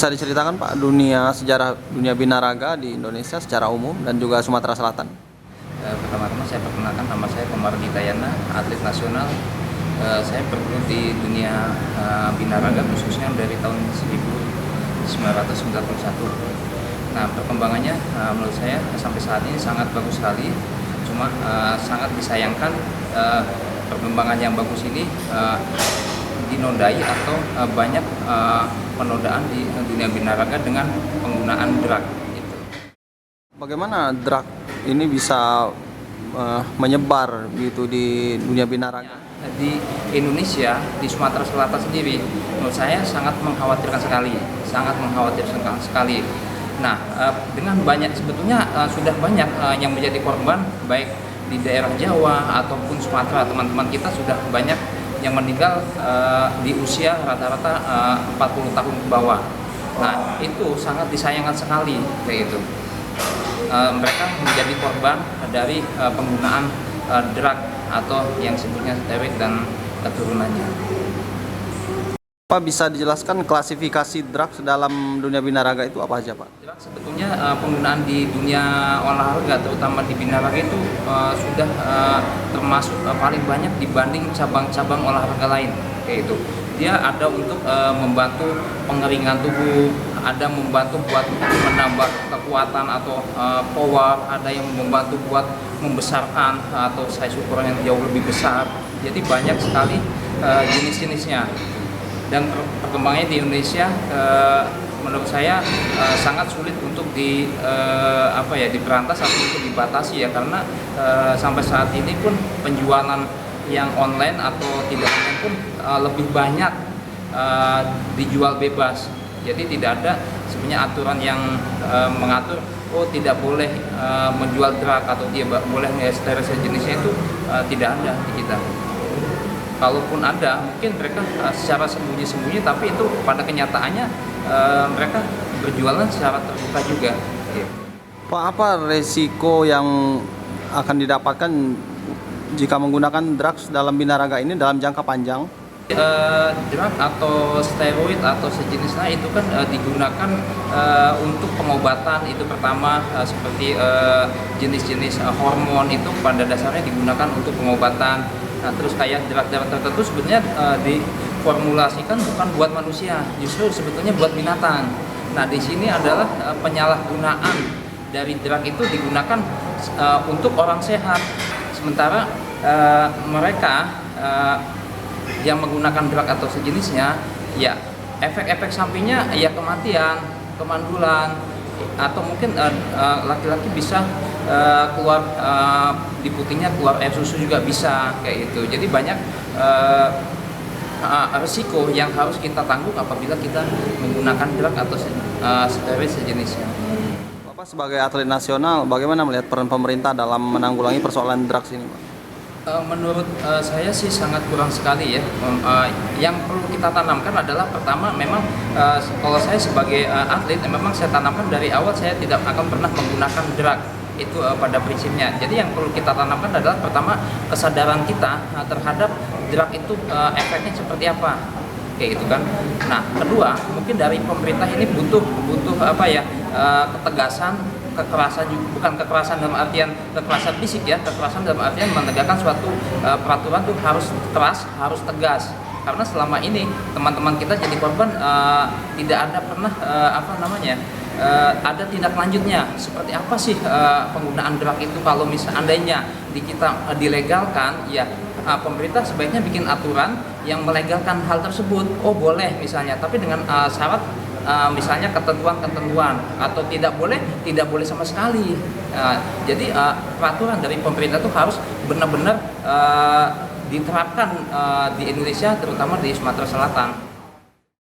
Bisa diceritakan Pak sejarah dunia binaraga di Indonesia secara umum dan juga Sumatera Selatan? Pertama-tama saya perkenalkan, nama saya Komardi Dayana, atlet nasional. Saya bergelut di dunia binaraga khususnya dari tahun 1991. Nah, perkembangannya menurut saya sampai saat ini sangat bagus sekali. Cuma sangat disayangkan perkembangan yang bagus ini dinodai atau banyak penodaan di dunia binaraga dengan penggunaan drug gitu. Bagaimana drug ini bisa menyebar gitu di dunia binaraga? Di Indonesia, di Sumatera Selatan sendiri, menurut saya sangat mengkhawatirkan sekali. Nah, dengan banyak sebetulnya sudah banyak yang menjadi korban, baik di daerah Jawa ataupun Sumatera. Teman-teman kita sudah banyak yang meninggal di usia rata-rata 40 tahun ke bawah. Nah, itu sangat disayangkan sekali kayak itu. Mereka menjadi korban dari penggunaan drug atau yang sebutnya steroid dan keturunannya. Pak, bisa dijelaskan klasifikasi drugs dalam dunia binaraga itu apa aja, Pak? Drug sebetulnya penggunaan di dunia olahraga, terutama di binaraga itu sudah termasuk paling banyak dibanding cabang-cabang olahraga lain kayak itu. Dia ada untuk membantu pengeringan tubuh, ada membantu buat menambah kekuatan atau power, ada yang membantu buat membesarkan atau size ukuran yang jauh lebih besar. Jadi banyak sekali jenis-jenisnya. Dan perkembangannya di Indonesia menurut saya sangat sulit untuk diberantas atau untuk dibatasi ya, karena sampai saat ini pun penjualan yang online atau tidak online pun lebih banyak dijual bebas. Jadi tidak ada sebenarnya aturan yang mengatur tidak boleh menjual drug atau dia boleh mengeksplor sejenisnya, itu tidak ada di kita. Kalaupun ada, mungkin mereka secara sembunyi-sembunyi, tapi itu pada kenyataannya mereka berjualan secara terbuka juga. Pak, apa resiko yang akan didapatkan jika menggunakan drugs dalam binaraga ini dalam jangka panjang? Drug atau steroid atau sejenisnya itu kan digunakan untuk pengobatan. Itu pertama seperti jenis-jenis hormon itu pada dasarnya digunakan untuk pengobatan. Nah, terus kayak drug-drug tertentu sebetulnya diformulasikan bukan buat manusia, justru sebetulnya buat binatang. Nah, di sini adalah penyalahgunaan dari drug itu digunakan untuk orang sehat, sementara mereka yang menggunakan drug atau sejenisnya, ya efek-efek sampingnya ya kematian, kemandulan, atau mungkin laki-laki bisa keluar di putihnya keluar air susu juga bisa kayak gitu. Jadi banyak risiko yang harus kita tanggung apabila kita menggunakan drug atau steroid sejenisnya. Bapak sebagai atlet nasional, bagaimana melihat peran pemerintah dalam menanggulangi persoalan drugs ini, Pak? Menurut saya sih sangat kurang sekali ya. Yang perlu kita tanamkan adalah pertama, memang kalau saya sebagai atlet memang saya tanamkan dari awal saya tidak akan pernah menggunakan drug itu pada prinsipnya. Jadi yang perlu kita tanamkan adalah pertama kesadaran kita terhadap drug itu efeknya seperti apa kayak gitu kan. Nah, kedua mungkin dari pemerintah ini butuh ketegasan, kekerasan, bukan kekerasan dalam artian kekerasan fisik ya, kekerasan dalam artian menegakkan suatu peraturan itu harus keras, harus tegas. Karena selama ini teman-teman kita jadi korban tidak ada pernah ada tindak lanjutnya. Seperti apa sih penggunaan drug itu kalau misalnya di kita dilegalkan, ya pemerintah sebaiknya bikin aturan yang melegalkan hal tersebut. Oh boleh misalnya, tapi dengan syarat misalnya ketentuan atau tidak boleh sama sekali. Jadi peraturan dari pemerintah itu harus benar-benar diterapkan di Indonesia, terutama di Sumatera Selatan.